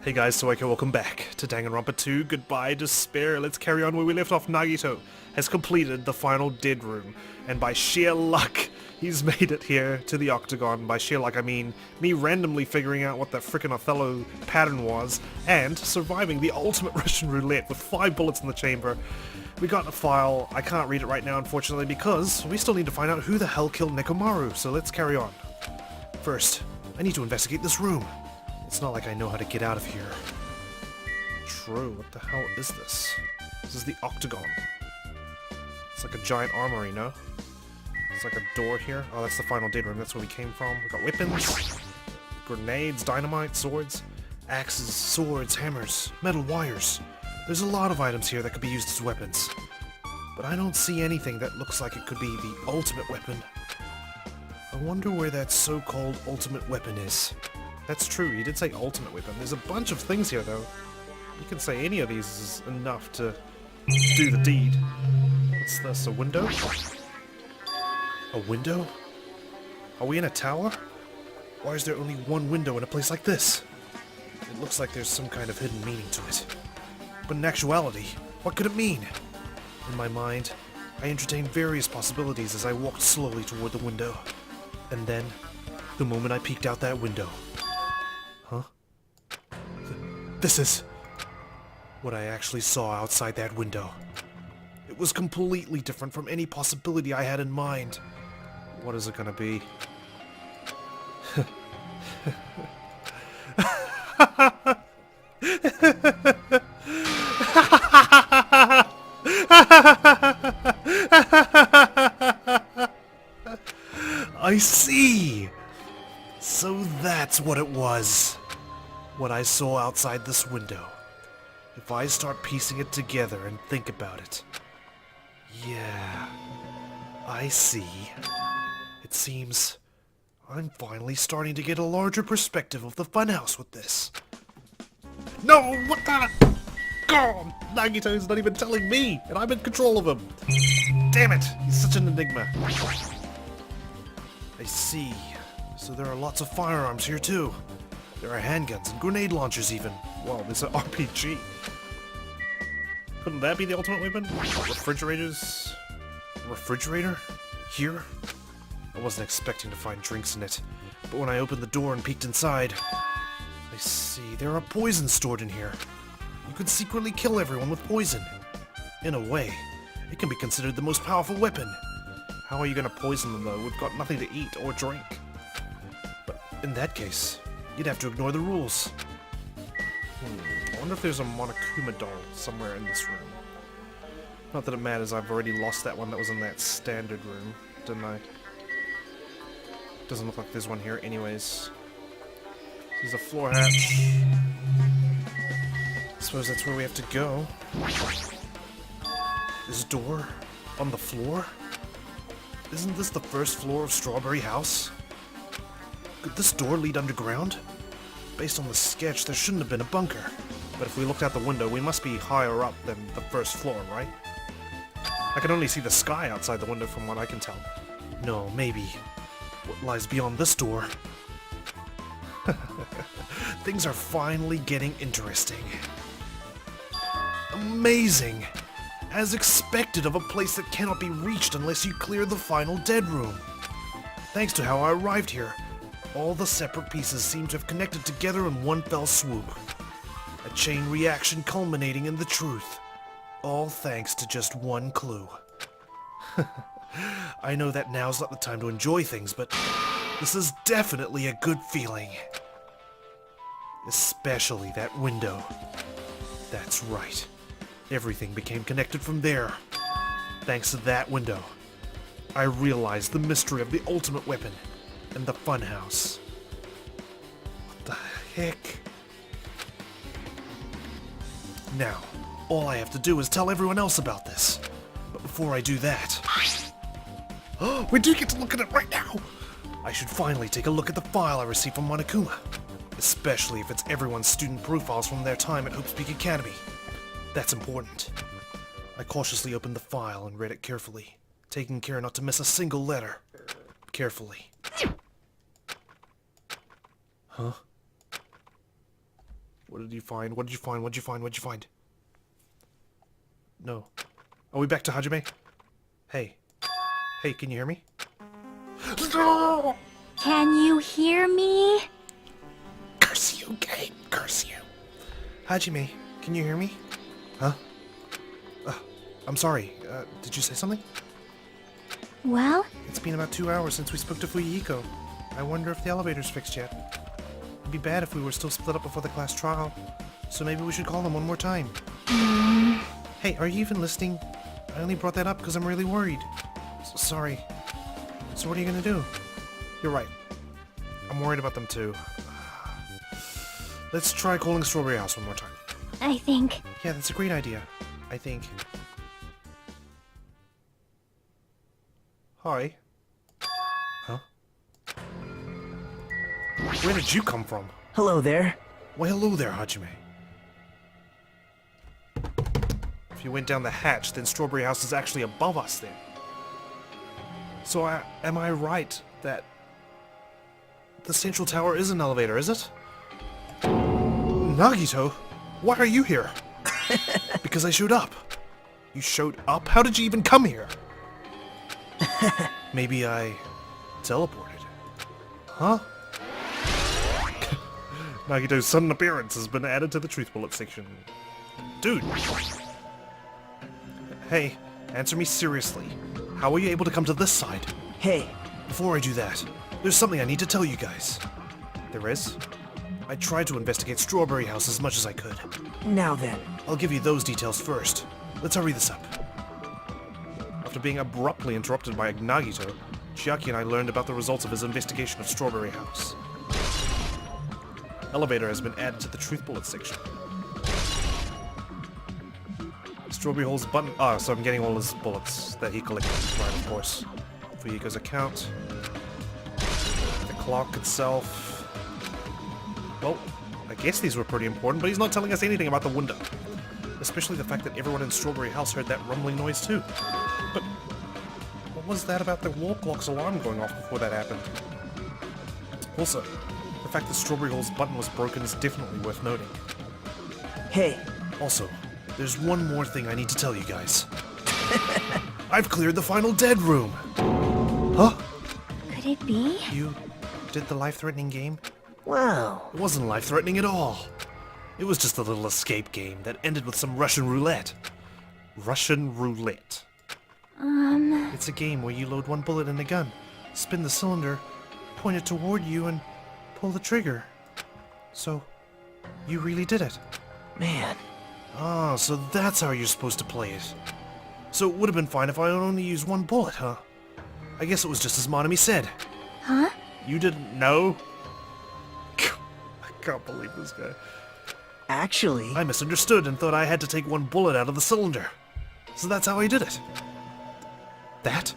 Hey guys, so okay, welcome back to Danganronpa 2. Goodbye, despair. Let's carry on where we left off. Nagito has completed the final dead room, and by sheer luck, he's made it here to the octagon. By sheer luck, I mean me randomly figuring out what the frickin' Othello pattern was, and surviving the ultimate Russian roulette with 5 bullets in the chamber. We got a file. I can't read it right now, unfortunately, because we still need to find out who the hell killed Nekomaru, so let's carry on. First, I need to investigate this room. It's not like I know how to get out of here. True, what the hell is this? This is the octagon. It's like a giant armory, no? It's like a door here. Oh, that's the final dead room. That's where we came from. We got weapons, grenades, dynamite, swords, axes, swords, hammers, metal wires. There's a lot of items here that could be used as weapons. But I don't see anything that looks like it could be the ultimate weapon. I wonder where that so-called ultimate weapon is. That's true, you did say ultimate weapon. There's a bunch of things here, though. You can say any of these is enough to do the deed. What's this, a window? A window? Are we in a tower? Why is there only one window in a place like this? It looks like there's some kind of hidden meaning to it. But in actuality, what could it mean? In my mind, I entertained various possibilities as I walked slowly toward the window. And then, the moment I peeked out that window, this is what I actually saw outside that window. It was completely different from any possibility I had in mind. What is it gonna be? I see! So that's what it was. What I saw outside this window. If I start piecing it together and think about it. Yeah, I see. It seems I'm finally starting to get a larger perspective of the funhouse with this. No, what the? God, Nagito's not even telling me, and I'm in control of him. Damn it, he's such an enigma. I see. So there are lots of firearms here too. There are handguns and grenade launchers even. Wow, there's an RPG. Couldn't that be the ultimate weapon? Refrigerators? Refrigerator? Here? I wasn't expecting to find drinks in it, but when I opened the door and peeked inside, I see there are poisons stored in here. You could secretly kill everyone with poison. In a way, it can be considered the most powerful weapon. How are you gonna poison them though? We've got nothing to eat or drink. But in that case, you'd have to ignore the rules. I wonder if there's a Monokuma doll somewhere in this room. Not that it matters, I've already lost that one that was in that standard room, didn't I? Doesn't look like there's one here anyways. There's a floor hatch. I suppose that's where we have to go. This door on the floor? Isn't this the first floor of Strawberry House? Could this door lead underground? Based on the sketch, there shouldn't have been a bunker. But if we looked out the window, we must be higher up than the first floor, right? I can only see the sky outside the window from what I can tell. No, maybe. What lies beyond this door? Things are finally getting interesting. Amazing! As expected of a place that cannot be reached unless you clear the final dead room. Thanks to how I arrived here, all the separate pieces seem to have connected together in one fell swoop. A chain reaction culminating in the truth. All thanks to just one clue. I know that now's not the time to enjoy things, but this is definitely a good feeling. Especially that window. That's right. Everything became connected from there. Thanks to that window, I realized the mystery of the ultimate weapon and the funhouse. What the heck? Now, all I have to do is tell everyone else about this. But before I do that... Oh, we do get to look at it right now! I should finally take a look at the file I received from Monokuma. Especially if it's everyone's student profiles from their time at Hope's Peak Academy. That's important. I cautiously opened the file and read it carefully, taking care not to miss a single letter. Carefully. Huh? What did you find? What did you find? What did you find? What did you find? No. Are we back to Hajime? Hey. Hey, can you hear me? Can you hear me? Curse you, game. Curse you. Hajime, can you hear me? Huh? I'm sorry. Did you say something? Well, It's been about 2 hours since we spoke to Fuyiko. I wonder if the elevator's fixed yet. It'd be bad if we were still split up before the class trial. So maybe we should call them one more time. Hey, are you even listening? I only brought that up because I'm really worried. Sorry. So what are you gonna do? You're right. I'm worried about them too. Let's try calling Strawberry House one more time. I think... Yeah, that's a great idea. I think. Hi. Huh? Where did you come from? Hello there. Why, hello there, Hajime. If you went down the hatch, then Strawberry House is actually above us then. So am I right that the central tower is an elevator, is it? Nagito, why are you here? Because I showed up. You showed up? How did you even come here? Maybe I teleported. Huh? Nagito's sudden appearance has been added to the truth bullet section. Dude! Hey, answer me seriously. How were you able to come to this side? Hey, Before I do that, there's something I need to tell you guys. There is? I tried to investigate Strawberry House as much as I could. now then. I'll give you those details first. Let's hurry this up. After being abruptly interrupted by Nagito, Chiaki and I learned about the results of his investigation of Strawberry House. Elevator has been added to the truth bullet section. Strawberry Hall's button... Ah, so I'm getting all his bullets that he collected, right, of course. Fuyiko's account. The clock itself. Well, I guess these were pretty important, but he's not telling us anything about the window. Especially the fact that everyone in Strawberry House heard that rumbling noise too. But what was that about the wall clock's alarm going off before that happened? Also, the fact that Strawberry Hall's button was broken is definitely worth noting. Hey, Also, there's one more thing I need to tell you guys. I've cleared the final dead room! Huh? Could it be? You did the life-threatening game? wow. It wasn't life-threatening at all. It was just a little escape game that ended with some Russian roulette. Russian roulette. It's a game where you load one bullet in a gun, spin the cylinder, point it toward you, and pull the trigger. So, you really did it. Man, Ah, so that's how you're supposed to play it. So it would have been fine if I had only used one bullet, huh? I guess it was just as Monami said. Huh? You didn't know? I can't believe this guy. actually, I misunderstood and thought I had to take one bullet out of the cylinder. So that's how I did it. That?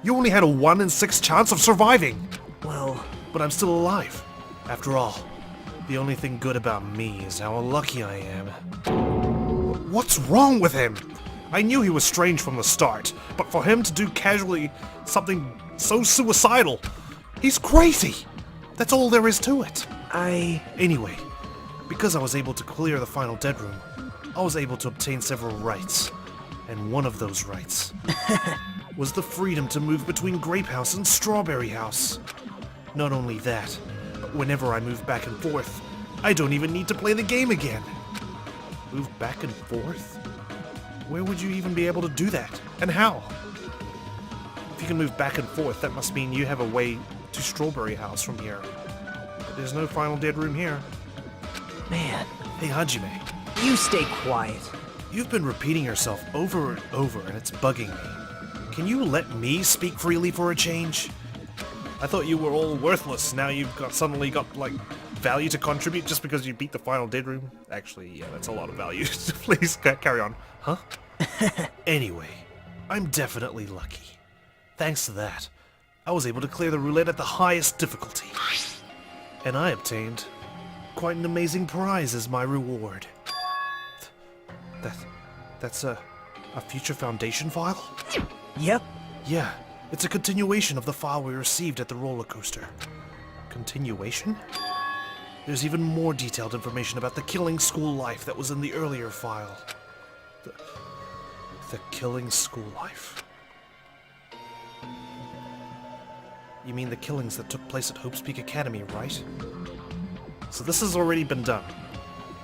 You only had a 1 in 6 chance of surviving! well, But I'm still alive. After all, the only thing good about me is how lucky I am. What's wrong with him? I knew he was strange from the start, but for him to do casually something so suicidal, he's crazy! That's all there is to it. Anyway, because I was able to clear the final dead room, I was able to obtain several rights. And one of those rights was the freedom to move between Grape House and Strawberry House. Not only that, but whenever I move back and forth, I don't even need to play the game again. Move back and forth? Where would you even be able to do that? And how? If you can move back and forth, that must mean you have a way to Strawberry House from here. But there's no final dead room here. man, Hey Hajime, you stay quiet. you've been repeating yourself over and over and it's bugging me. Can you let me speak freely for a change? I thought you were all worthless. Now you've suddenly got, like, value to contribute just because you beat the final dead room? Actually, yeah, that's a lot of value. Please, carry on. Huh? Anyway, I'm definitely lucky. Thanks to that, I was able to clear the roulette at the highest difficulty. And I obtained quite an amazing prize as my reward. That's a future Foundation file? Yep, Yeah, it's a continuation of the file we received at the roller coaster. Continuation? There's even more detailed information about the killing school life that was in the earlier file. The killing school life. You mean the killings that took place at Hope's Peak Academy, right? So this has already been done.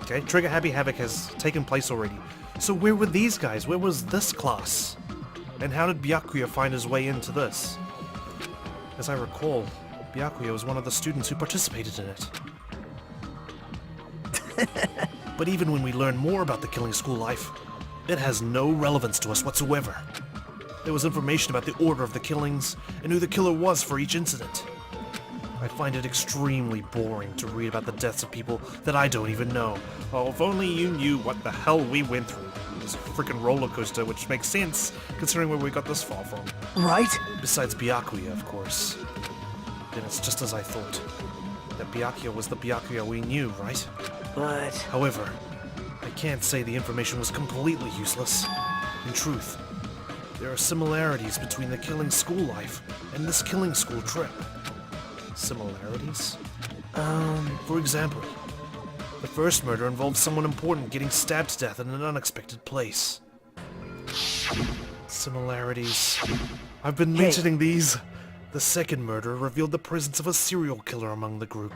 Okay, Trigger Happy Havoc has taken place already. So where were these guys? Where was this class? And how did Byakuya find his way into this? As I recall, Byakuya was one of the students who participated in it. But even when we learn more about the killing school life, it has no relevance to us whatsoever. There was information about the order of the killings and who the killer was for each incident. I find it extremely boring to read about the deaths of people that I don't even know. Oh, if only you knew what the hell we went through. It was a freaking roller coaster, which makes sense considering where we got this far from. Right? Besides Byakuya, of course. Then it's just as I thought. That Byakuya was the Byakuya we knew, right? But... However, I can't say the information was completely useless. In truth, there are similarities between the killing school life and this killing school trip. Similarities? For example, the first murder involved someone important getting stabbed to death in an unexpected place. Similarities. I've been mentioning these. The second murder revealed the presence of a serial killer among the group.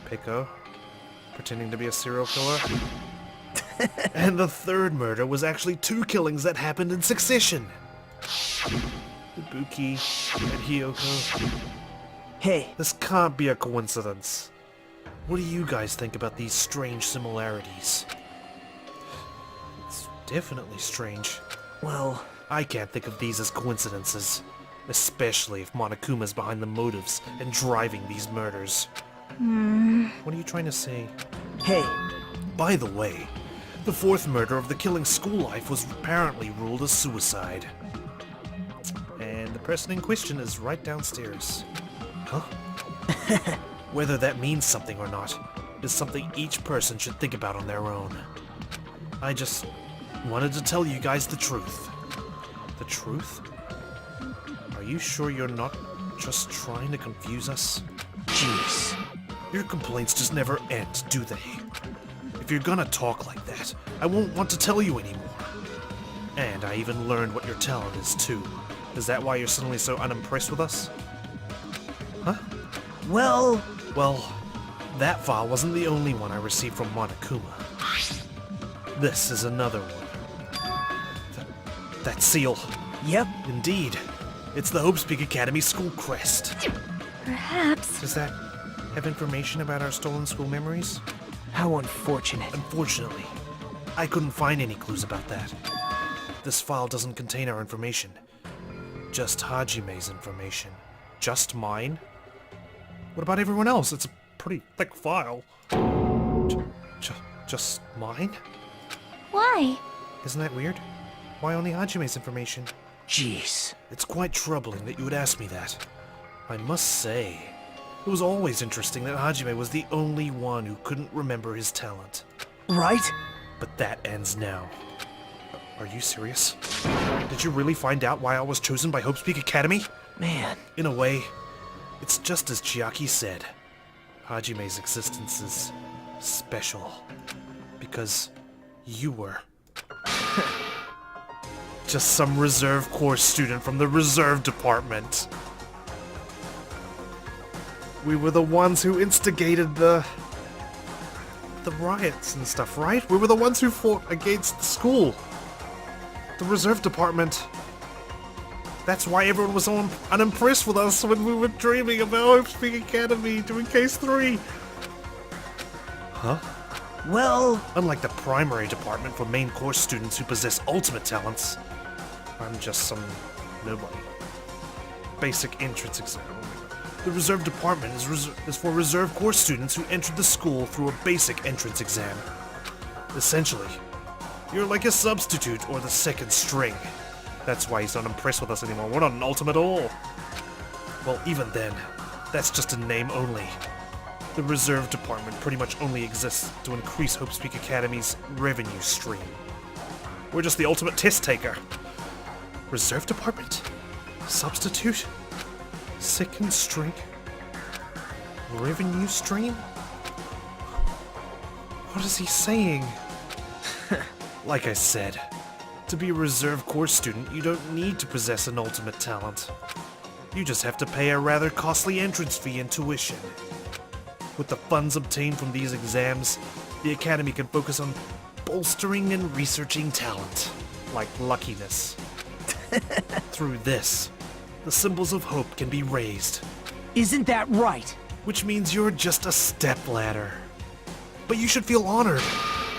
Pico, pretending to be a serial killer. And the third murder was actually two killings that happened in succession. Ibuki and Hiyoko. Hey, This can't be a coincidence. What do you guys think about these strange similarities? It's definitely strange. well, I can't think of these as coincidences. Especially if Monokuma's behind the motives and driving these murders. What are you trying to say? hey, By the way, the fourth murder of the killing school life was apparently ruled as suicide. And the person in question is right downstairs. Huh? Whether that means something or not is something each person should think about on their own. I just wanted to tell you guys the truth. The truth? Are you sure you're not just trying to confuse us? jeez. Your complaints just never end, do they? If you're gonna talk like that, I won't want to tell you anymore. And I even learned what your talent is too. Is that why you're suddenly so unimpressed with us? Huh? Well, Well, that file wasn't the only one I received from Monokuma. This is another one. That seal. yep, Indeed. It's the Hope's Peak Academy school crest. Perhaps. Does that have information about our stolen school memories? how unfortunate. Unfortunately, I couldn't find any clues about that. This file doesn't contain our information. Just Hajime's information. Just mine? What about everyone else? It's a pretty thick file. Just mine? Why? Isn't that weird? Why only Hajime's information? Jeez. It's quite troubling that you would ask me that. I must say, it was always interesting that Hajime was the only one who couldn't remember his talent. Right? But that ends now. Are you serious? Did you really find out why I was chosen by Hope's Peak Academy? Man, In a way, it's just as Chiaki said. Hajime's existence is special. Because you were. Just some reserve course student from the reserve department. We were the ones who instigated the riots and stuff, right? We were the ones who fought against the school. The reserve department. That's why everyone was so unimpressed with us when we were dreaming about Hope's Peak Academy doing Case 3. Huh? well, Unlike the primary department for main course students who possess ultimate talents, I'm just some nobody. Basic entrance exam. The reserve department is for reserve course students who entered the school through a basic entrance exam. Essentially, you're like a substitute or the second string. That's why he's not impressed with us anymore. We're not an ultimate at all. Well, even then, that's just a name only. The reserve department pretty much only exists to increase Hope's Peak Academy's revenue stream. We're just the ultimate test taker. Reserve department? Substitute? Second string? Revenue stream? What is he saying? Like I said, to be a reserve course student, you don't need to possess an ultimate talent. You just have to pay a rather costly entrance fee and tuition. With the funds obtained from these exams, the Academy can focus on bolstering and researching talent, like luckiness. Through this, the symbols of hope can be raised, Isn't that right? which means you're just a stepladder. But you should feel honored.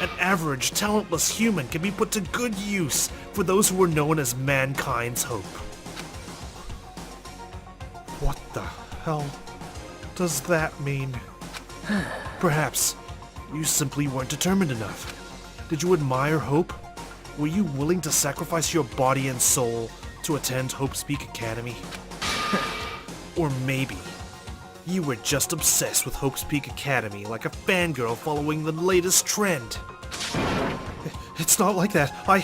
An average, talentless human can be put to good use for those who are known as mankind's hope. What the hell does that mean? Perhaps you simply weren't determined enough. Did you admire Hope? Were you willing to sacrifice your body and soul to attend Hope's Peak Academy? Or maybe you were just obsessed with Hope's Peak Academy like a fangirl following the latest trend. It's not like that. I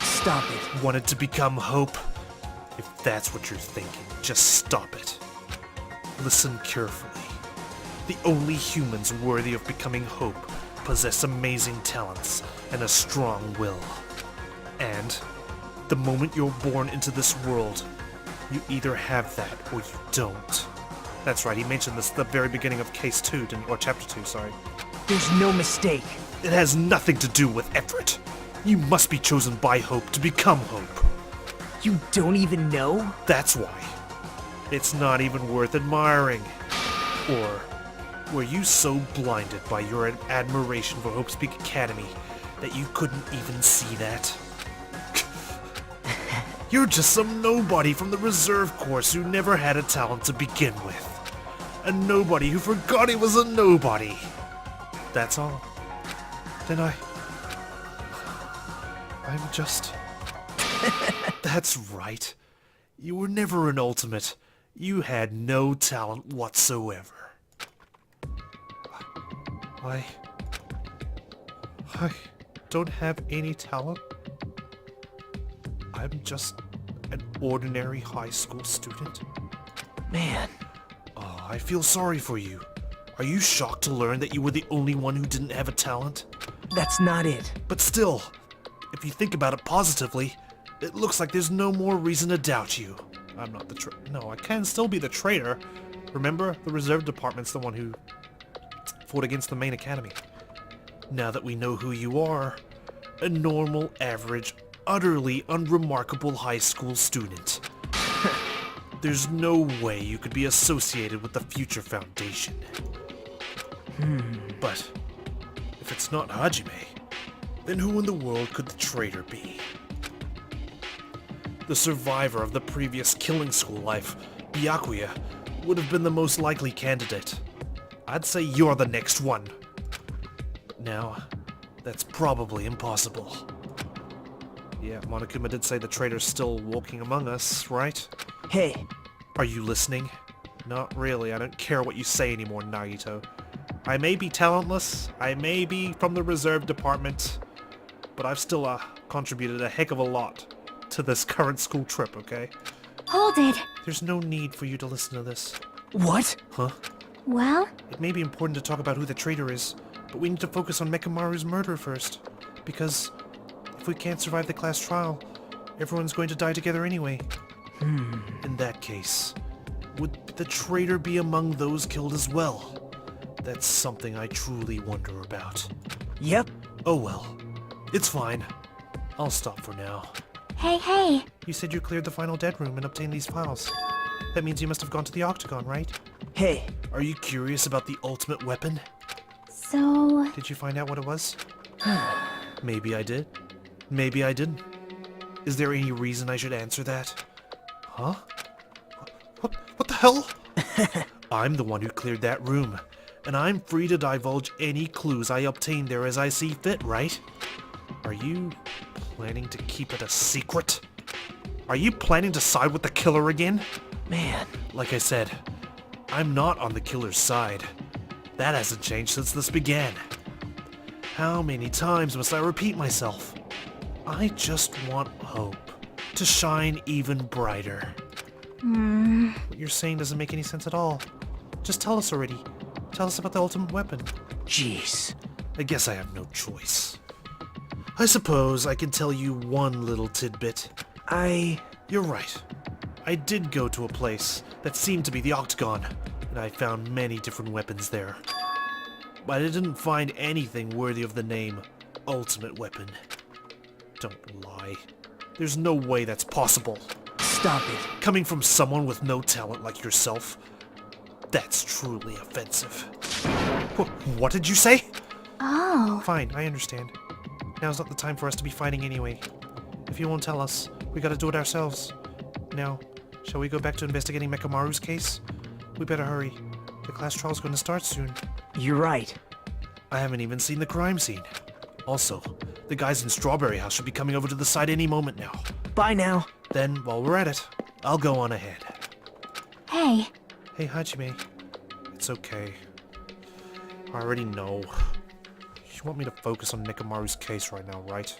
Stop it. wanted to become Hope. If that's what you're thinking, just stop it. Listen carefully. The only humans worthy of becoming Hope possess amazing talents and a strong will. And the moment you're born into this world, you either have that or you don't. That's right, he mentioned this at the very beginning of Case 2, or Chapter 2, sorry. There's no mistake. It has nothing to do with effort. You must be chosen by Hope to become Hope. You don't even know? That's why. It's not even worth admiring. Or were you so blinded by your admiration for Hope's Peak Academy that you couldn't even see that? You're just some nobody from the reserve course who never had a talent to begin with. A nobody who forgot he was a nobody. That's all. Then I'm just... That's right. You were never an ultimate. You had no talent whatsoever. I don't have any talent. I'm just an ordinary high school student. Man, Oh, I feel sorry for you. Are you shocked to learn that you were the only one who didn't have a talent? that's not it. But still, if you think about it positively, it looks like there's no more reason to doubt you. I'm not the No, I can still be the traitor. Remember, the reserve department's the one who fought against the main academy. Now that we know who you are, a normal, average, utterly unremarkable high school student. There's no way you could be associated with the future foundation. But if it's not Hajime, then who in the world could the traitor be? The survivor of the previous killing school life, Byakuya, would have been the most likely candidate. I'd say you're the next one. Now, that's probably impossible. Yeah, Monokuma did say the traitor's still walking among us, right? Hey, Are you listening? Not really, I don't care what you say anymore, Nagito. I may be talentless, I may be from the reserve department, but I've still contributed a heck of a lot to this current school trip, okay? Hold it. There's no need for you to listen to this. what? Huh? Well, It may be important to talk about who the traitor is, but we need to focus on Mekamaru's murder first. Because if we can't survive the class trial, everyone's going to die together anyway. In that case, would the traitor be among those killed as well? That's something I truly wonder about. Yep. Oh well. It's fine. I'll stop for now. hey. You said you cleared the final dead room and obtained these files. That means you must have gone to the Octagon, right? Hey, Are you curious about the ultimate weapon? So, Did you find out what it was? Maybe I did. Maybe I didn't. Is there any reason I should answer that? Huh? What the hell? I'm the one who cleared that room, and I'm free to divulge any clues I obtain there as I see fit, right? Are you planning to keep it a secret? Are you planning to side with the killer again? man, Like I said, I'm not on the killer's side. That hasn't changed since this began. How many times must I repeat myself? I just want Hope to shine even brighter. What you're saying doesn't make any sense at all. Just tell us already. Tell us about the ultimate weapon. jeez. I guess I have no choice. I suppose I can tell you one little tidbit. You're right. I did go to a place that seemed to be the Octagon, and I found many different weapons there. But I didn't find anything worthy of the name Ultimate Weapon. Don't lie. There's no way that's possible. Stop it. Coming from someone with no talent like yourself, that's truly offensive. What did you say? Oh. Fine, I understand. Now's not the time for us to be fighting anyway. If you won't tell us, we gotta do it ourselves. Now, shall we go back to investigating Mekamaru's case? We better hurry. The class trial's gonna start soon. You're right. I haven't even seen the crime scene. Also, the guys in Strawberry House should be coming over to the site any moment now. Bye now. Then, while we're at it, I'll go on ahead. Hey. Hey, Hajime. It's okay. I already know. You want me to focus on Nekamaru's case right now, right?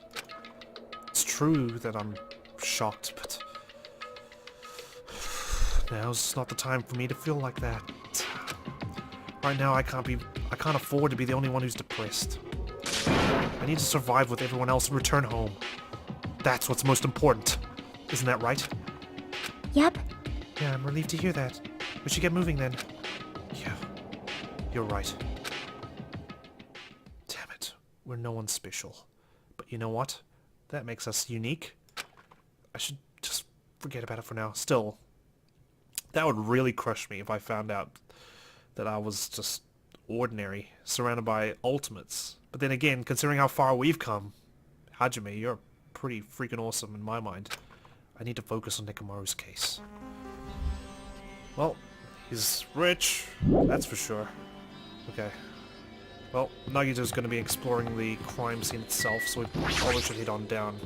It's true that I'm shocked, but... now's not the time for me to feel like that. Right now, I can't afford to be the only one who's depressed. I need to survive with everyone else and return home. That's what's most important. Isn't that right? Yep. Yeah, I'm relieved to hear that. We should get moving then. Yeah, you're right. Damn it, we're no one special. But you know what? That makes us unique. I should just forget about it for now. Still, that would really crush me if I found out that I was just ordinary, surrounded by ultimates. But then again, considering how far we've come, Hajime, you're pretty freaking awesome in my mind. I need to focus on Nekamaru's case. Well, he's rich, that's for sure. Okay. Well, Nagito's going to be exploring the crime scene itself, so we probably should head on down.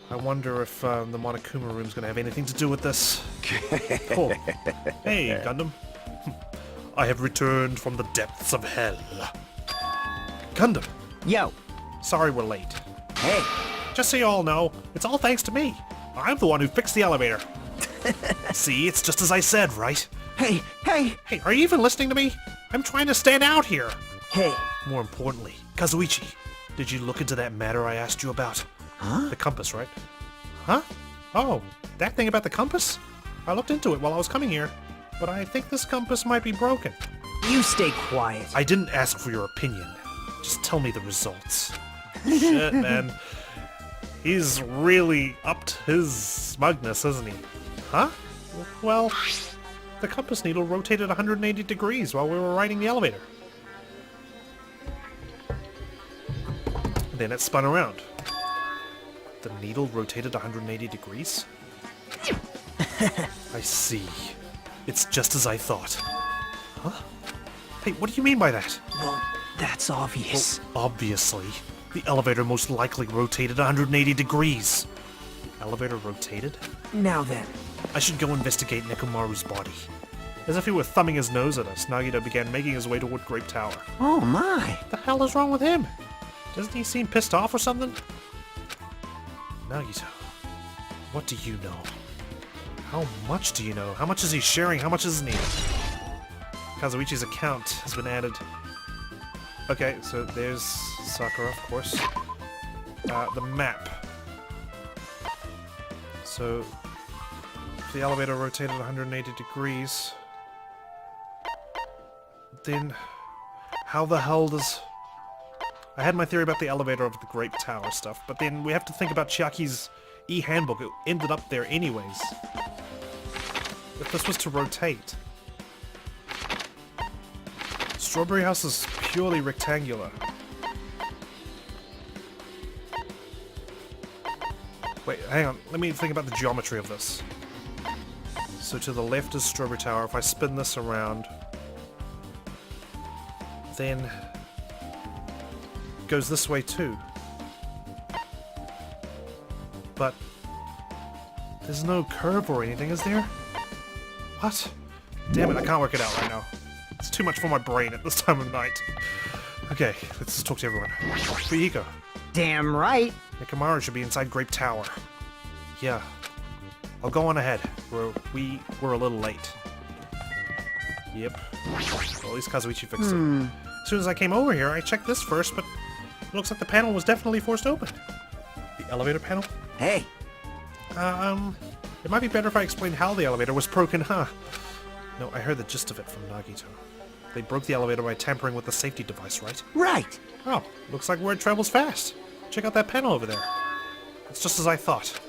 I wonder if the Monokuma room's going to have anything to do with this. Oh. Hey, Gundam. I have returned from the depths of hell. Gundam. Yo. Sorry we're late. Hey. Just so you all know, it's all thanks to me. I'm the one who fixed the elevator. See, it's just as I said, right? Hey. Hey, are you even listening to me? I'm trying to stand out here. Hey. More importantly, Kazuichi, did you look into that matter I asked you about? Huh? The compass, right? Huh? Oh, that thing about the compass? I looked into it while I was coming here, but I think this compass might be broken. You stay quiet. I didn't ask for your opinion. Just tell me the results. Shit, man. He's really upped his smugness, isn't he? Huh? Well, the compass needle rotated 180 degrees while we were riding the elevator. Then it spun around. The needle rotated 180 degrees? I see. It's just as I thought. Huh? Hey, what do you mean by that? Well, that's obvious. Well, obviously. The elevator most likely rotated 180 degrees. The elevator rotated? Now then. I should go investigate Nekamaru's body. As if he were thumbing his nose at us, Nagito began making his way toward Grape Tower. Oh my. What the hell is wrong with him? Doesn't he seem pissed off or something? Nagito, what do you know? How much do you know? How much is he sharing? How much isn't he? Kazuichi's account has been added. Okay, so there's Sakura, of course. The map. So, if the elevator rotated 180 degrees, then how the hell does... I had my theory about the elevator of the Grape Tower stuff, but then we have to think about Chiaki's e-handbook. It ended up there anyways. If this was to rotate... Strawberry House is purely rectangular. Wait, hang on. Let me think about the geometry of this. So to the left is Strawberry Tower. If I spin this around, then it goes this way too. But there's no curve or anything, is there? What? Damn it, I can't work it out right now. It's too much for my brain at this time of night. Okay, let's just talk to everyone. Fuyiko. Damn right. Nekamaru should be inside Grape Tower. Yeah. I'll go on ahead. We were a little late. Yep. Well, at least Kazuichi fixed it. As soon as I came over here, I checked this first, but it looks like the panel was definitely forced open. The elevator panel? Hey, It might be better if I explained how the elevator was broken, huh? No, I heard the gist of it from Nagito. They broke the elevator by tampering with the safety device, right? right. Oh, looks like word travels fast. Check out that panel over there. It's just as I thought.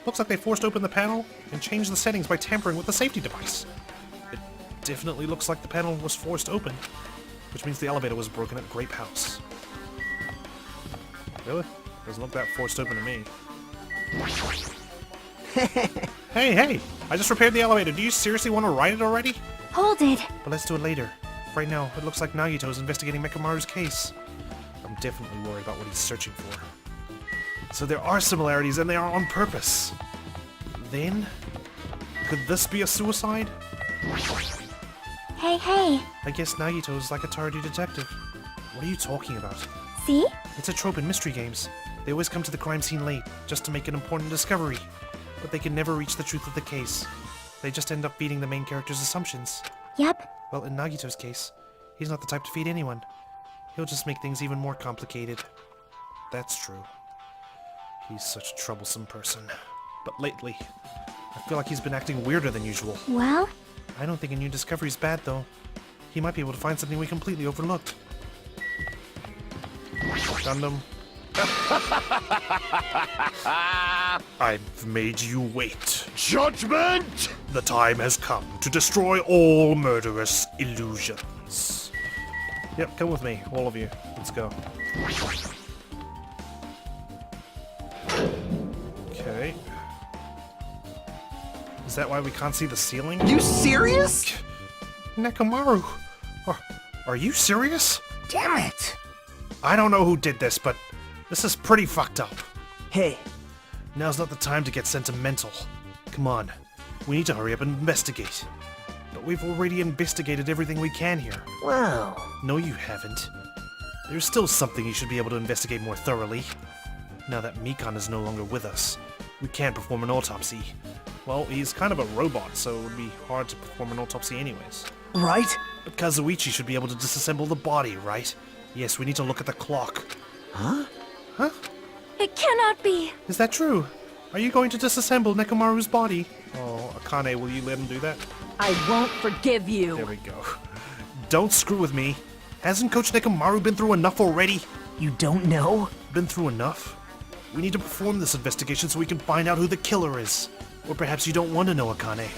Looks like they forced open the panel and changed the settings by tampering with the safety device. It definitely looks like the panel was forced open, which means the elevator was broken at Grape House. Really? Doesn't look that forced open to me. Hey! I just repaired the elevator. Do you seriously want to ride it already? Hold it. But let's do it later. Right now, it looks like Nagito is investigating Mekamaru's case. I'm definitely worried about what he's searching for. So there are similarities, and they are on purpose. Then, could this be a suicide? Hey. I guess Nagito is like a tardy detective. What are you talking about? See? It's a trope in mystery games. They always come to the crime scene late, just to make an important discovery. But they can never reach the truth of the case. They just end up feeding the main character's assumptions. Yep. Well, in Nagito's case, he's not the type to feed anyone. He'll just make things even more complicated. That's true. He's such a troublesome person. But lately, I feel like he's been acting weirder than usual. Well? I don't think a new discovery's bad, though. He might be able to find something we completely overlooked. Gundam. I've made you wait. Judgment! The time has come to destroy all murderous illusions. Yep, come with me, all of you. Let's go. Okay. Is that why we can't see the ceiling? You serious? Nekomaru! Are you serious? Damn it. I don't know who did this, but this is pretty fucked up. Hey, Now's not the time to get sentimental. Come on, we need to hurry up and investigate. But we've already investigated everything we can here. wow. No, you haven't. There's still something you should be able to investigate more thoroughly. Now that Mikan is no longer with us, we can't perform an autopsy. Well, he's kind of a robot, so it would be hard to perform an autopsy anyways. Right? But Kazuichi should be able to disassemble the body, right? Yes, we need to look at the clock. Huh? Huh? It cannot be. Is that true? Are you going to disassemble Nekomaru's body? Oh, Akane, will you let him do that? I won't forgive you. There we go. Don't screw with me. Hasn't Coach Nekomaru been through enough already? You don't know? Been through enough? We need to perform this investigation so we can find out who the killer is. Or perhaps you don't want to know, Akane.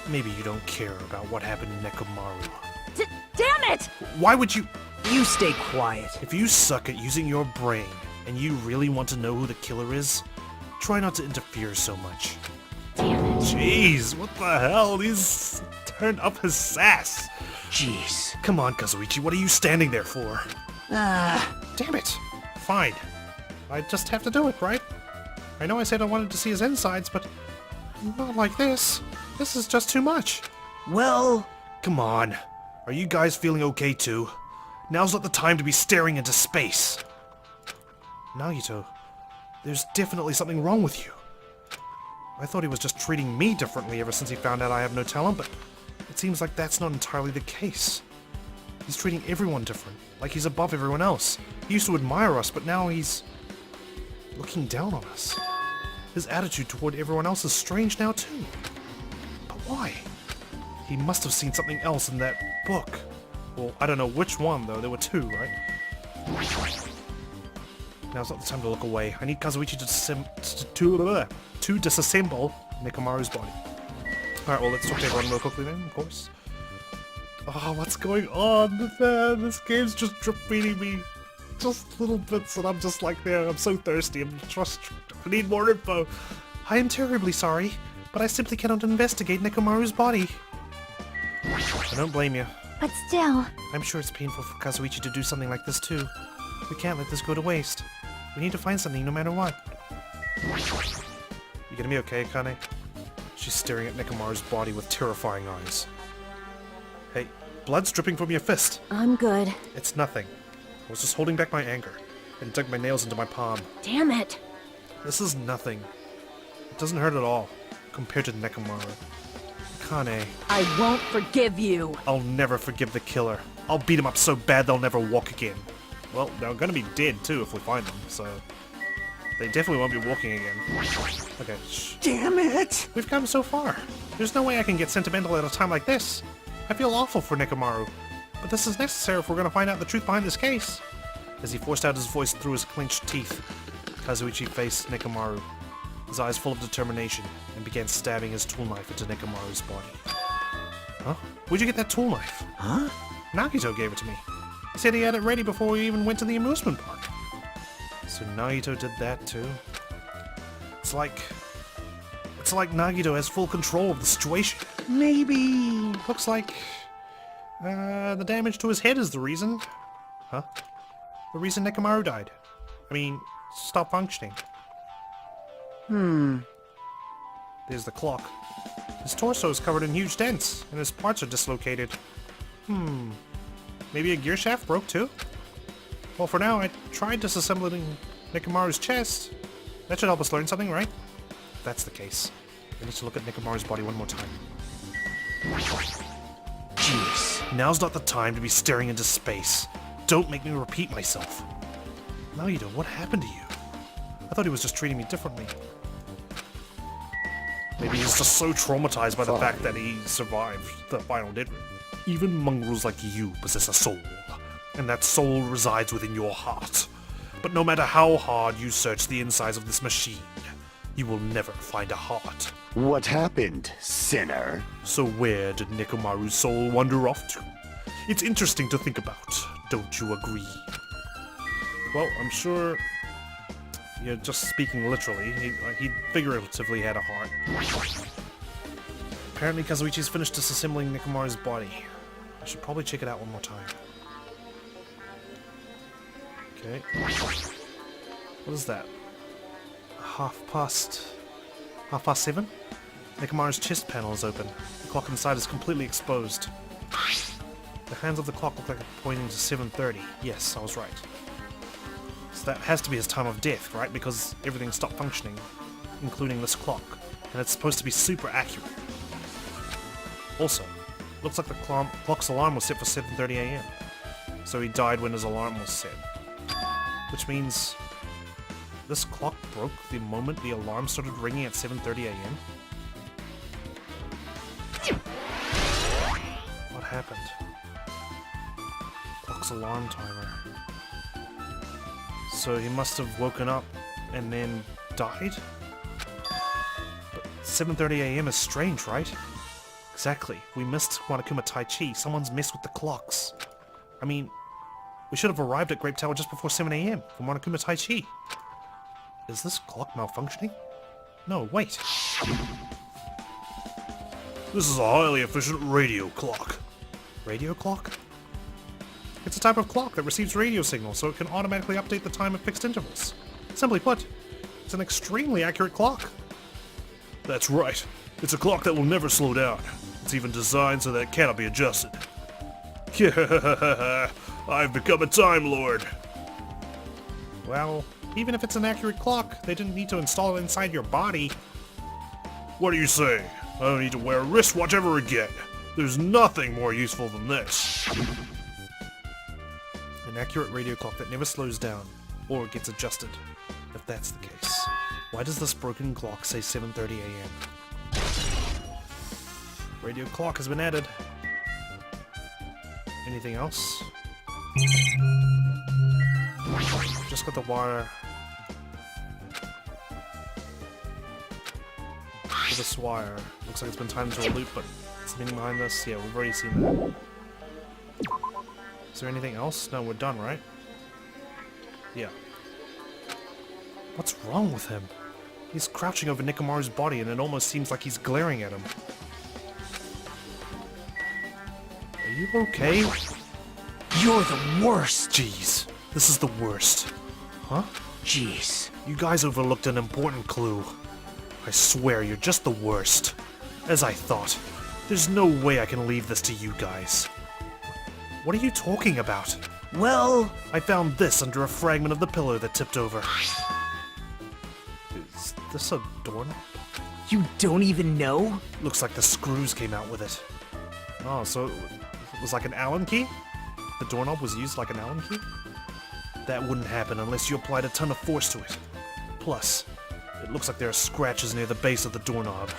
Maybe you don't care about what happened to Nekomaru. Damn it! Why would you... You stay quiet. If you suck at using your brain, and you really want to know who the killer is, try not to interfere so much. Damn it. Jeez, what the hell? He's turned up his sass. Jeez. Come on, Kazuichi, what are you standing there for? Damn it. Fine. I just have to do it, right? I know I said I wanted to see his insides, but not like this. This is just too much. Well, Come on. Are you guys feeling okay too? Now's not the time to be staring into space. Nagito, there's definitely something wrong with you. I thought he was just treating me differently ever since he found out I have no talent, but it seems like that's not entirely the case. He's treating everyone different, like he's above everyone else. He used to admire us, but now he's looking down on us. His attitude toward everyone else is strange now too. But why? He must have seen something else in that book. Well, I don't know which one though, there were two, right? Now's not the time to look away. I need Kazuichi to disassemble Nekomaru's body. Alright, well, let's talk to everyone real quickly then, of course. Oh, what's going on, man? This game's just drip-feeding me just little bits, and I'm just like there. I'm so thirsty. I need more info. I am terribly sorry, but I simply cannot investigate Nekomaru's body. I don't blame you. But still, I'm sure it's painful for Kazuichi to do something like this too. We can't let this go to waste. We need to find something no matter what. You gonna be okay, Akane? She's staring at Nekomaru's body with terrifying eyes. Hey, blood's dripping from your fist. I'm good. It's nothing. I was just holding back my anger and dug my nails into my palm. Damn it. This is nothing. It doesn't hurt at all compared to Nekomaru. Akane, I won't forgive you. I'll never forgive the killer. I'll beat them up so bad they'll never walk again. Well, they're gonna be dead too if we find them, so... They definitely won't be walking again. Okay, shh. Damn it! We've come so far. There's no way I can get sentimental at a time like this. I feel awful for Nekomaru. But this is necessary if we're gonna find out the truth behind this case. As he forced out his voice through his clenched teeth, Kazuichi faced Nekomaru, his eyes full of determination, and began stabbing his tool knife into Nekomaru's body. Huh? Where'd you get that tool knife? Huh? Nagito gave it to me. He said he had it ready before we even went to the amusement park. So Nagito did that too? It's like Nagito has full control of the situation. Maybe... Looks like the damage to his head is the reason. Huh? The reason Nekomaru died. I mean, stopped functioning. There's the clock. His torso is covered in huge dents, and his parts are dislocated. Maybe a gear shaft broke too? Well, for now, I tried disassembling Nekomaru's chest. That should help us learn something, right? If that's the case, I need to look at Nekomaru's body one more time. Jeez. Now's not the time to be staring into space. Don't make me repeat myself. Nagito, what happened to you? I thought he was just treating me differently. Maybe he's just so traumatized by the fact that he survived the final dead room. Even mongrels like you possess a soul, and that soul resides within your heart. But no matter how hard you search the insides of this machine, you will never find a heart. What happened, sinner? So where did Nekomaru's soul wander off to? It's interesting to think about, don't you agree? Well, I'm sure, just speaking literally, he figuratively had a heart. Apparently Kazuichi's finished disassembling Nekomaru's body. I should probably check it out one more time. Okay. What is that? Half past 7? Nekomaru's chest panel is open. The clock inside is completely exposed. The hands of the clock look like they're pointing to 7:30. Yes, I was right. So that has to be his time of death, right? Because everything stopped functioning, including this clock. And it's supposed to be super accurate. Also, looks like the clock's alarm was set for 7:30 AM. So he died when his alarm was set. Which means this clock broke the moment the alarm started ringing at 7:30 AM? What happened? Clock's alarm timer. So he must have woken up and then died? But 7:30 AM is strange, right? Exactly. We missed Monokuma Tai Chi. Someone's messed with the clocks. I mean, we should have arrived at Grape Tower just before 7 AM for Monokuma Tai Chi. Is this clock malfunctioning? No, wait. This is a highly efficient radio clock. Radio clock? It's a type of clock that receives radio signals so it can automatically update the time at fixed intervals. Simply put, it's an extremely accurate clock. That's right. It's a clock that will never slow down. It's even designed so that it cannot be adjusted. I've become a Time Lord. Well, even if it's an accurate clock, they didn't need to install it inside your body. What do you say? I don't need to wear a wristwatch ever again. There's nothing more useful than this. An accurate radio clock that never slows down, or gets adjusted. If that's the case, why does this broken clock say 7:30 AM? Radio clock has been added. Anything else? Just got the wire. For this wire. Looks like it's been timed into a loop, but something behind this? Yeah, we've already seen that. Is there anything else? No, we're done, right? Yeah. What's wrong with him? He's crouching over Nekomaru's body and it almost seems like he's glaring at him. Are you okay? You're the worst! Jeez, this is the worst. Huh? Jeez. You guys overlooked an important clue. I swear you're just the worst. As I thought. There's no way I can leave this to you guys. What are you talking about? Well... I found this under a fragment of the pillar that tipped over. Is this a doorknob? You don't even know? Looks like the screws came out with it. Oh, so it was like an Allen key? the doorknob was used like an Allen key? That wouldn't happen unless you applied a ton of force to it. Plus, it looks like there are scratches near the base of the doorknob.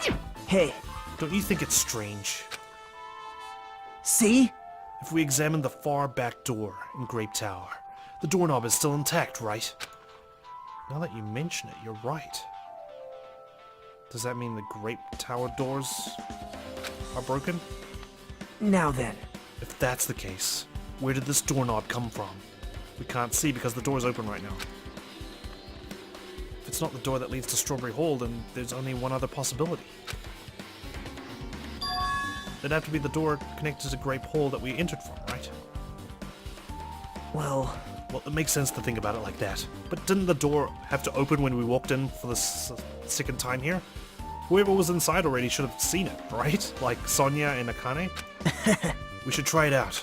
Hey, Don't you think it's strange? see? If we examine the far back door in Grape Tower, the doorknob is still intact, right? Now that you mention it, you're right. Does that mean the Grape Tower doors are broken? Now then. If that's the case, where did this doorknob come from? We can't see because the door is open right now. If it's not the door that leads to Strawberry Hall, then there's only one other possibility. It'd have to be the door connected to Grape Hall that we entered from, right? Well, Well, it makes sense to think about it like that. But didn't the door have to open when we walked in for the second time here? Whoever was inside already should have seen it, right? Like Sonia and Akane? We should try it out.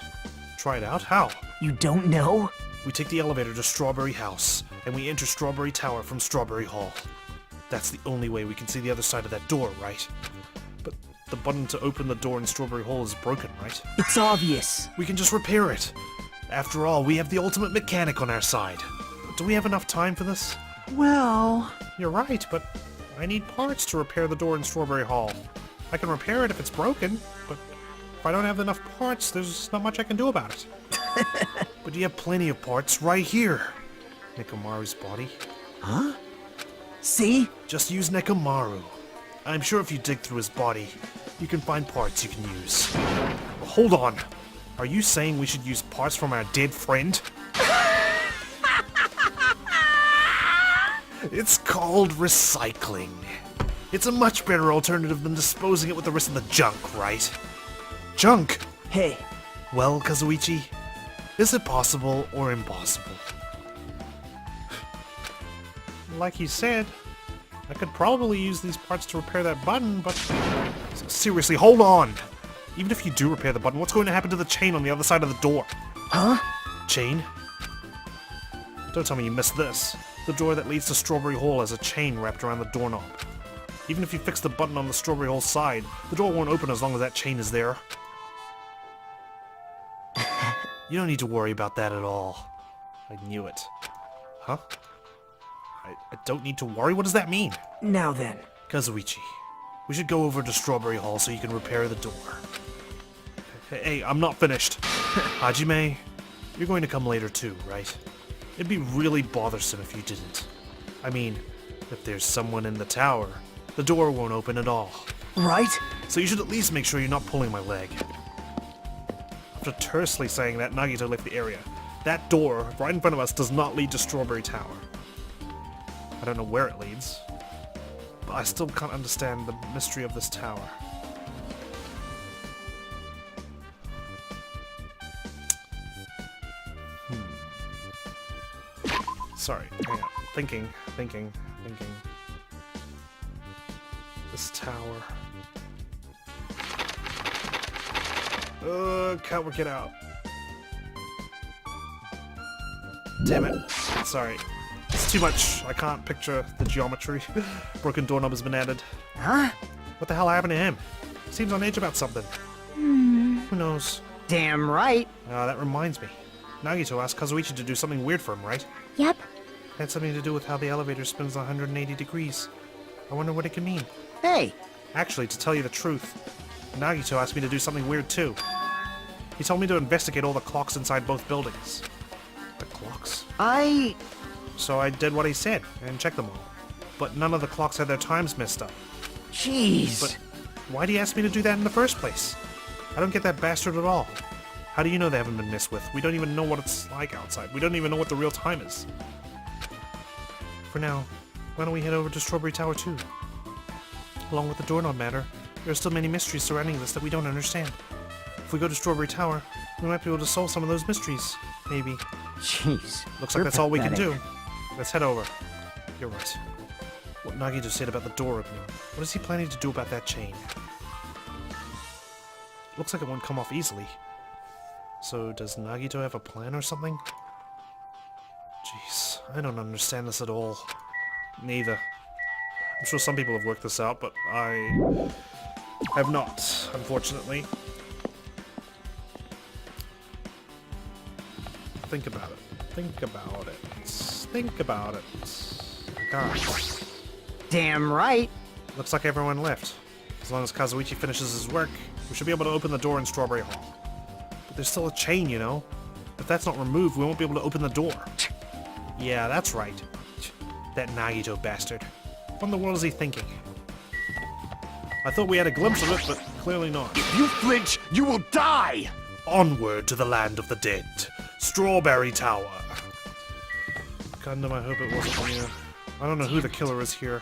Try it out? How? you don't know? We take the elevator to Strawberry House, and we enter Strawberry Tower from Strawberry Hall. That's the only way we can see the other side of that door, right? But the button to open the door in Strawberry Hall is broken, right? It's obvious. We can just repair it. After all, we have the ultimate mechanic on our side. Do we have enough time for this? Well, You're right, but I need parts to repair the door in Strawberry Hall. I can repair it if it's broken, but if I don't have enough parts, there's not much I can do about it. But you have plenty of parts right here. Nekomaru's body. see? Just use Nekomaru. I'm sure if you dig through his body, you can find parts you can use. Hold on. Are you saying we should use parts from our dead friend? It's called recycling. It's a much better alternative than disposing it with the rest of the junk, right? Junk? Hey, Well, Kazuichi, is it possible or impossible? Like you said, I could probably use these parts to repair that button, but... Seriously, hold on! Even if you do repair the button, what's going to happen to the chain on the other side of the door? huh? Chain? Don't tell me you missed this. The door that leads to Strawberry Hall has a chain wrapped around the doorknob. Even if you fix the button on the Strawberry Hall side, the door won't open as long as that chain is there. You don't need to worry about that at all. I knew it. Huh? I don't need to worry? What does that mean? Now then. Kazuichi, we should go over to Strawberry Hall so you can repair the door. Hey, I'm not finished. Hajime, you're going to come later too, right? It'd be really bothersome if you didn't. I mean, if there's someone in the tower, the door won't open at all. Right? So you should at least make sure you're not pulling my leg. After tersely saying that, Nagito left the area. That door, right in front of us, does not lead to Strawberry Tower. I don't know where it leads, but I still can't understand the mystery of this tower. Sorry, hang on. Thinking. This tower. Can't work it out. Damn it. Sorry. It's too much. I can't picture the geometry. Broken doorknob has been added. Huh? What the hell happened to him? Seems on edge about something. Who knows? Damn right. That reminds me. Nagito asked Kazuichi to do something weird for him, right? Yep. It had something to do with how the elevator spins 180 degrees. I wonder what it can mean. Hey, Actually, to tell you the truth, Nagito asked me to do something weird too. He told me to investigate all the clocks inside both buildings. The clocks? So I did what he said and checked them all. But none of the clocks had their times messed up. jeez. But why'd he ask me to do that in the first place? I don't get that bastard at all. How do you know they haven't been messed with? We don't even know what it's like outside. We don't even know what the real time is. For now, why don't we head over to Strawberry Tower too? Along with the doorknob matter, there are still many mysteries surrounding this that we don't understand. If we go to Strawberry Tower, we might be able to solve some of those mysteries. Maybe. Jeez. Looks You're like that's all we can pathetic. do. Let's head over. You're right. What Nagito said about the door opening. What is he planning to do about that chain? Looks like it won't come off easily. So does Nagito have a plan or something? Jeez, I don't understand this at all. Neither. I'm sure some people have worked this out, but I have not, unfortunately. think about it. Think about it. Think about it. Gosh. Damn right. Looks like everyone left. As long as Kazuichi finishes his work, we should be able to open the door in Strawberry Hall. But there's still a chain, you know? If that's not removed, we won't be able to open the door. Yeah, that's right. That Nagito bastard. What in the world is he thinking? I thought we had a glimpse of it, but clearly not. If you flinch, you will die! Onward to the land of the dead. Strawberry Tower. Gundam, I hope it wasn't you. I don't know who the killer is here.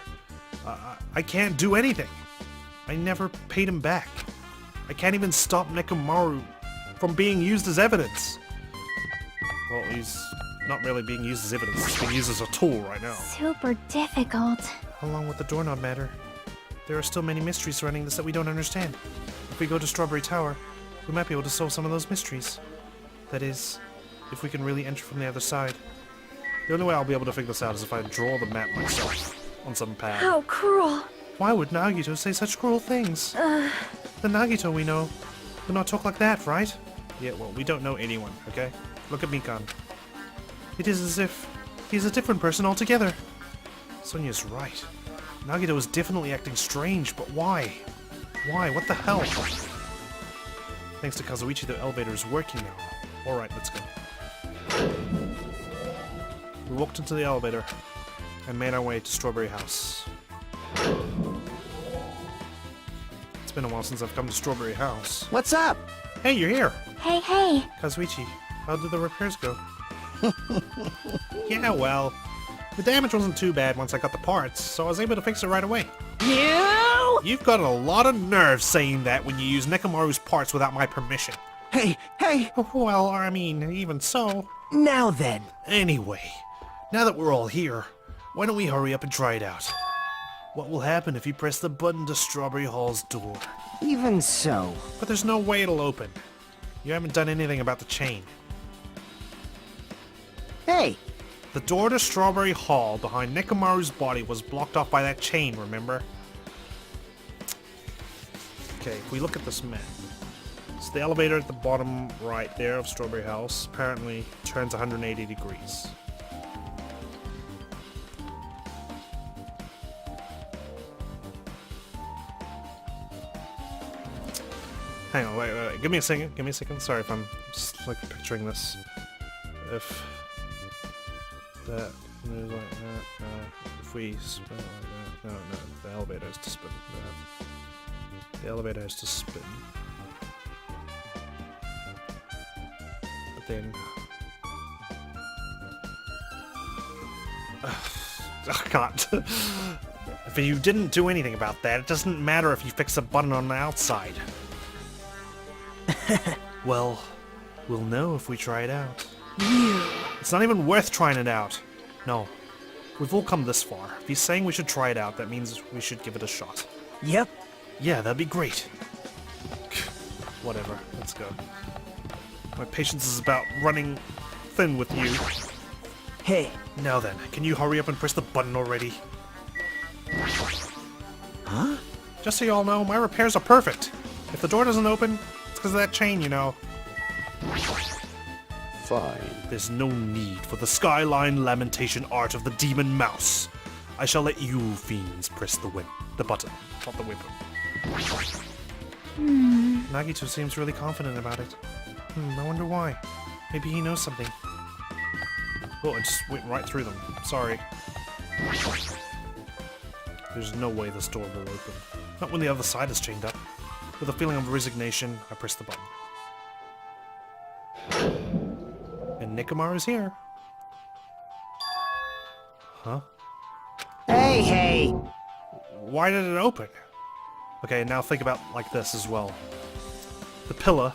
I can't do anything. I never paid him back. I can't even stop Nekomaru from being used as evidence. Well, he's not really being used as evidence. He's being used as a tool right now. Super difficult. How long would the doorknob matter? There are still many mysteries surrounding this that we don't understand. If we go to Strawberry Tower, we might be able to solve some of those mysteries. That is, if we can really enter from the other side. The only way I'll be able to figure this out is if I draw the map myself on some pad. How cruel. Why would Nagito say such cruel things? The Nagito we know would not talk like that, right? Yeah, well, we don't know anyone, okay? Look at Mikan. It is as if he's a different person altogether. Sonya's right. Nagito is definitely acting strange, but why? Why? What the hell? Thanks to Kazuichi, the elevator is working now. Alright, let's go. We walked into the elevator and made our way to Strawberry House. It's been a while since I've come to Strawberry House. What's up? Hey, you're here! Hey, hey. Kazuichi, how did the repairs go? Yeah, well, the damage wasn't too bad once I got the parts, so I was able to fix it right away. You! You've got a lot of nerve saying that when you use Nekomaru's parts without my permission. Hey, hey. Well, I mean, even so. Now then. Anyway, now that we're all here, why don't we hurry up and try it out? What will happen if you press the button to Strawberry Hall's door? Even so. But there's no way it'll open. You haven't done anything about the chain. Hey. The door to Strawberry Hall behind Nekomaru's body was blocked off by that chain, remember? Okay, if we look at this map. So the elevator at the bottom right there of Strawberry House apparently turns 180 degrees. Hang on, wait. Give me a second. Sorry if I'm just like picturing this. If that moves like that, if we spin like that, no, the elevator has to spin. The elevator has to spin. But then... I can't. If you didn't do anything about that, it doesn't matter if you fix a button on the outside. Well, we'll know if we try it out. It's not even worth trying it out. No. We've all come this far. If he's saying we should try it out, that means we should give it a shot. Yep. Yeah, that'd be great. Whatever, let's go. My patience is about running thin with you. Hey. Now then, can you hurry up and press the button already? Huh? Just so you all know, my repairs are perfect. If the door doesn't open, it's because of that chain, you know. Fine. There's no need for the skyline lamentation art of the demon mouse. I shall let you fiends press the button, not the weapon. Nagito seems really confident about it. I wonder why. Maybe he knows something. Oh, I just went right through them. Sorry. There's no way this door will open. Not when the other side is chained up. With a feeling of resignation, I press the button. And Nekomaru's here. Huh? Hey, hey. Why did it open? Okay, now think about like this as well. The pillar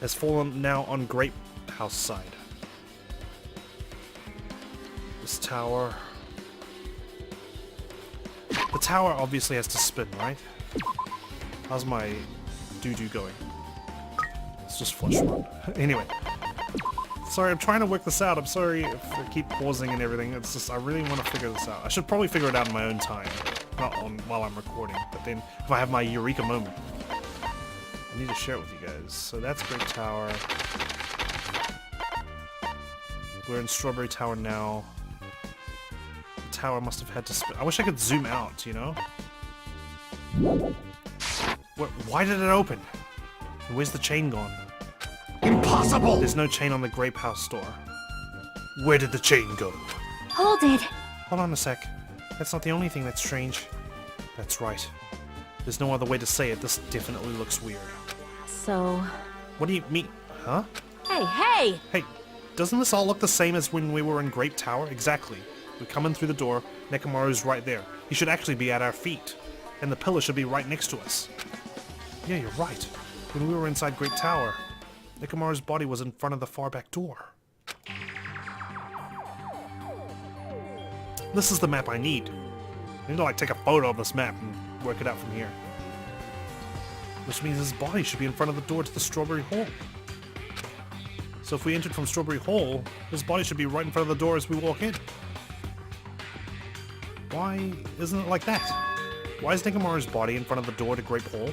has fallen now on Grape House side. This tower... The tower obviously has to spin, right? How's my doo-doo going? Let's just flush one. Anyway. Sorry, I'm trying to work this out. I'm sorry if I keep pausing and everything. It's just, I really want to figure this out. I should probably figure it out in my own time. Not on while I'm recording. But then, if I have my eureka moment. I need to share it with you guys. So that's Great Tower. We're in Strawberry Tower now. The tower must have had to I wish I could zoom out, you know? Why did it open? Where's the chain gone? Impossible! There's no chain on the Grape House door. Where did the chain go? Hold it. Hold on a sec. That's not the only thing that's strange. That's right. There's no other way to say it. This definitely looks weird. So... What do you mean? Huh? Hey, hey! Hey, doesn't this all look the same as when we were in Grape Tower? Exactly. We come in through the door, Nekomaru's right there. He should actually be at our feet. And the pillar should be right next to us. Yeah, you're right. When we were inside Grape Tower, Nekomaru's body was in front of the far back door. This is the map I need. I need to like take a photo of this map and work it out from here. Which means his body should be in front of the door to the Strawberry Hall. So if we entered from Strawberry Hall, his body should be right in front of the door as we walk in. Why isn't it like that? Why is Nekomaru's body in front of the door to Grape Hall?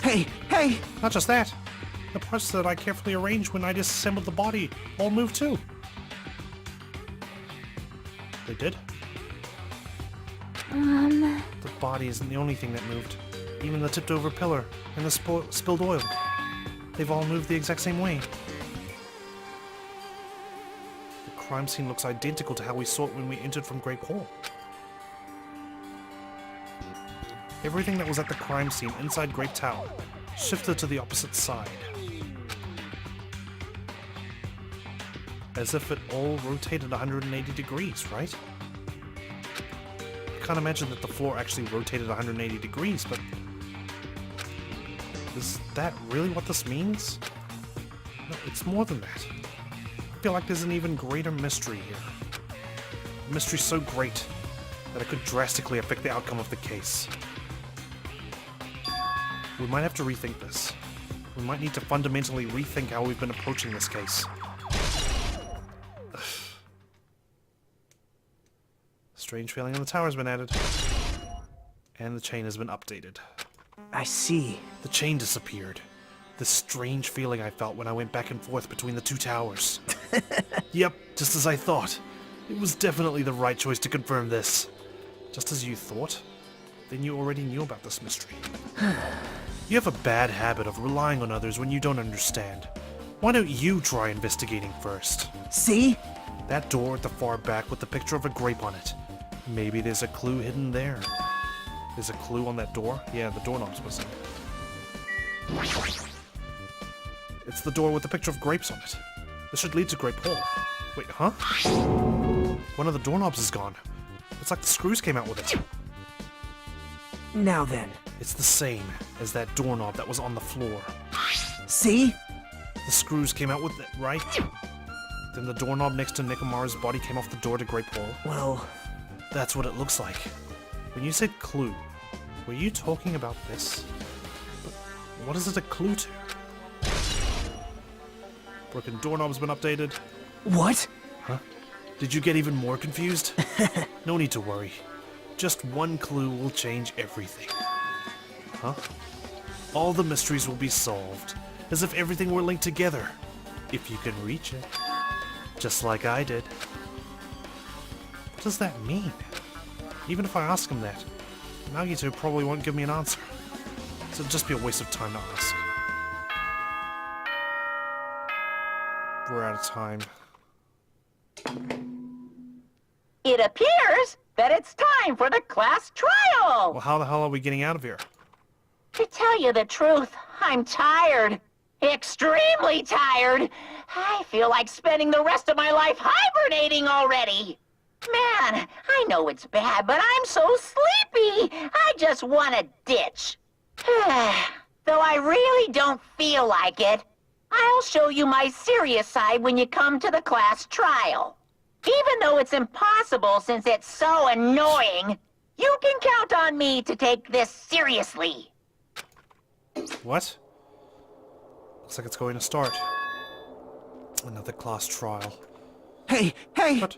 Hey, hey! Not just that. The parts that I carefully arranged when I disassembled the body all moved too. They did? The body isn't the only thing that moved. Even the tipped over pillar and the spilled oil. They've all moved the exact same way. The crime scene looks identical to how we saw it when we entered from Grape Hall. Everything that was at the crime scene inside Grape Tower shifted to the opposite side. As if it all rotated 180 degrees, right? I can't imagine that the floor actually rotated 180 degrees, but... is that really what this means? No, it's more than that. I feel like there's an even greater mystery here. A mystery so great that it could drastically affect the outcome of the case. We might have to rethink this. We might need to fundamentally rethink how we've been approaching this case. Strange feeling on the tower has been added. And the chain has been updated. I see. The chain disappeared. The strange feeling I felt when I went back and forth between the two towers. Yep, just as I thought. It was definitely the right choice to confirm this. Just as you thought? Then you already knew about this mystery. You have a bad habit of relying on others when you don't understand. Why don't you try investigating first? See? That door at the far back with the picture of a grape on it. Maybe there's a clue hidden there. There's a clue on that door? Yeah, the doorknob's missing. It's the door with the picture of grapes on it. This should lead to Grape Hall. Wait, huh? One of the doorknobs is gone. It's like the screws came out with it. Now then. It's the same as that doorknob that was on the floor. See? The screws came out with it, right? Then the doorknob next to Nekomaru's body came off the door to Grape Hall. Well... That's what it looks like. When you said clue, were you talking about this? But what is it a clue to? Broken doorknob's been updated. What? Huh? Did you get even more confused? No need to worry. Just one clue will change everything. Huh? All the mysteries will be solved, as if everything were linked together, if you can reach it. Just like I did. What does that mean? Even if I ask him that, Nagito probably won't give me an answer. So it'd just be a waste of time to ask. We're out of time. It appears that it's time for the class trial! Well, how the hell are we getting out of here? To tell you the truth, I'm tired. Extremely tired. I feel like spending the rest of my life hibernating already. Man, I know it's bad, but I'm so sleepy. I just want to ditch. Though I really don't feel like it, I'll show you my serious side when you come to the class trial. Even though it's impossible since it's so annoying, you can count on me to take this seriously. What? Looks like it's going to start. Another class trial. Hey, hey! But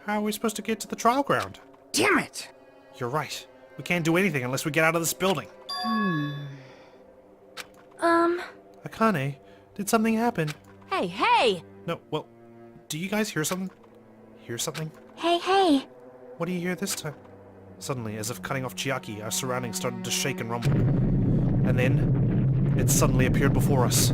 how are we supposed to get to the trial ground? Damn it! You're right. We can't do anything unless we get out of this building. Akane, did something happen? Hey, hey! No, well, Do you guys hear something? Hear something? Hey, hey. What do you hear this time? Suddenly, as if cutting off Chiaki, our surroundings started to shake and rumble. And then, it suddenly appeared before us.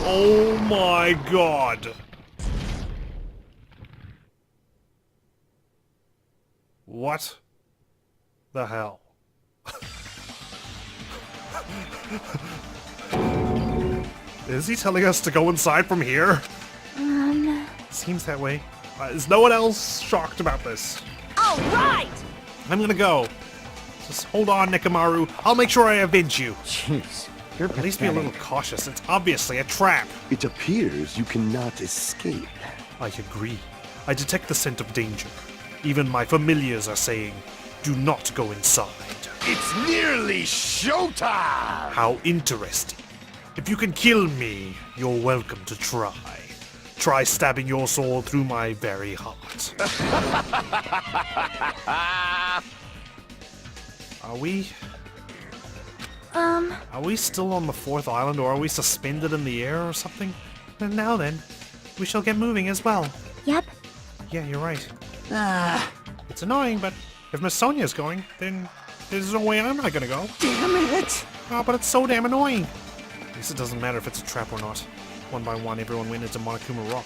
Oh my god! What the hell? Is he telling us to go inside from here? Seems that way. Is no one else shocked about this? All right! I'm gonna go. Just hold on, Nekomaru. I'll make sure I avenge you. Jeez, you're At least be a little cautious. It's obviously a trap. It appears you cannot escape. I agree. I detect the scent of danger. Even my familiars are saying, do not go inside. It's nearly showtime! How interesting. If you can kill me, you're welcome to try. Try stabbing your soul through my very heart. Are we still on the 4th island, or are we suspended in the air or something? And now then, we shall get moving as well. Yep. Yeah, you're right. It's annoying, but if Miss Sonia's going, then there's no way I'm not gonna go. Damn it! Oh, but it's so damn annoying. I guess it doesn't matter if it's a trap or not. One by one, everyone went into Monokuma Rock.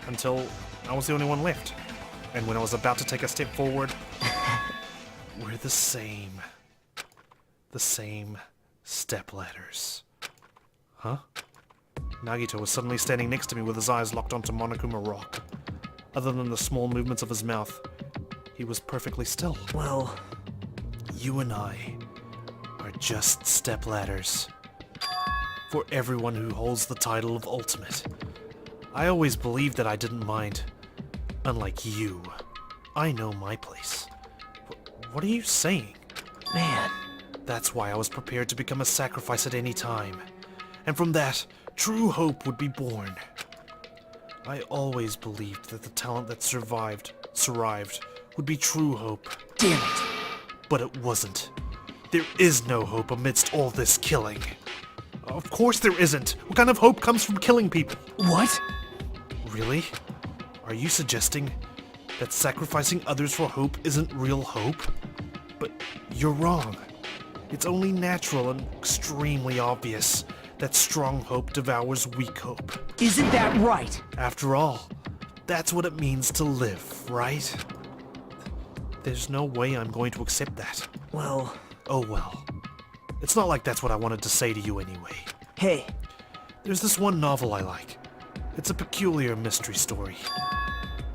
Until I was the only one left. And when I was about to take a step forward, we're the same. The same stepladders. Huh? Nagito was suddenly standing next to me with his eyes locked onto Monokuma Rock. Other than the small movements of his mouth, he was perfectly still. Well, You and I are just stepladders. For everyone who holds the title of Ultimate. I always believed that I didn't mind. Unlike you, I know my place. What are you saying? man, That's why I was prepared to become a sacrifice at any time. And from that, true hope would be born. I always believed that the talent that survived would be true hope. damn it. But it wasn't. There is no hope amidst all this killing. Of course there isn't. What kind of hope comes from killing people? What? Really? Are you suggesting that sacrificing others for hope isn't real hope? But you're wrong. It's only natural and extremely obvious that strong hope devours weak hope. Isn't that right? After all, that's what it means to live, right? There's no way I'm going to accept that. Well, Oh well. It's not like that's what I wanted to say to you anyway. hey, There's this one novel I like. It's a peculiar mystery story.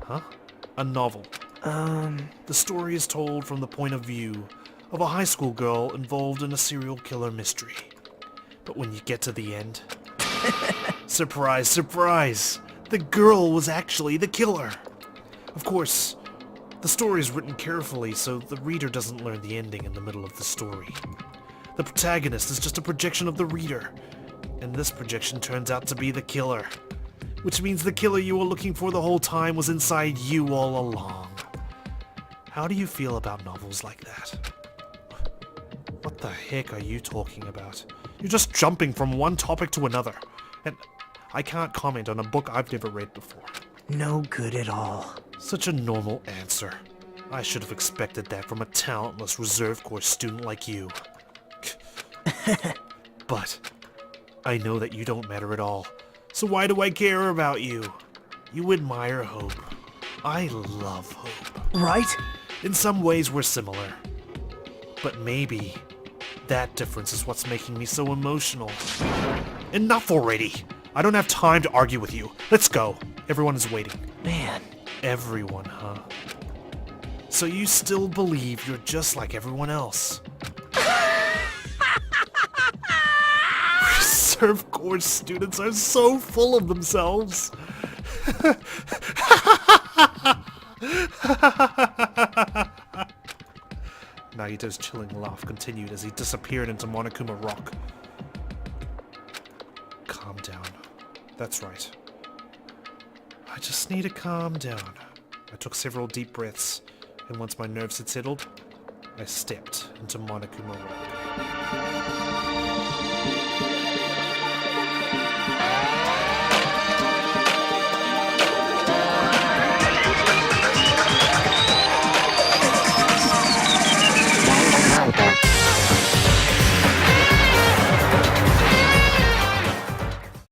Huh? A novel. The story is told from the point of view of a high school girl involved in a serial killer mystery. But when you get to the end... surprise, surprise! The girl was actually the killer! Of course, the story is written carefully so the reader doesn't learn the ending in the middle of the story. The protagonist is just a projection of the reader, and this projection turns out to be the killer. Which means the killer you were looking for the whole time was inside you all along. How do you feel about novels like that? What the heck are you talking about? You're just jumping from one topic to another. And I can't comment on a book I've never read before. no good at all. Such a normal answer. I should have expected that from a talentless reserve corps student like you. But I know that you don't matter at all. So why do I care about you? You admire hope. I love hope. Right? In some ways we're similar. But maybe that difference is what's making me so emotional. Enough already! I don't have time to argue with you. Let's go. Everyone is waiting. Man, Everyone, huh? So you still believe you're just like everyone else? Reserve Corps students are so full of themselves. Nagito's chilling laugh continued as he disappeared into Monokuma Rock. Calm down. That's right. I just need to calm down. I took several deep breaths, and once my nerves had settled, I stepped into Monokuma Rock.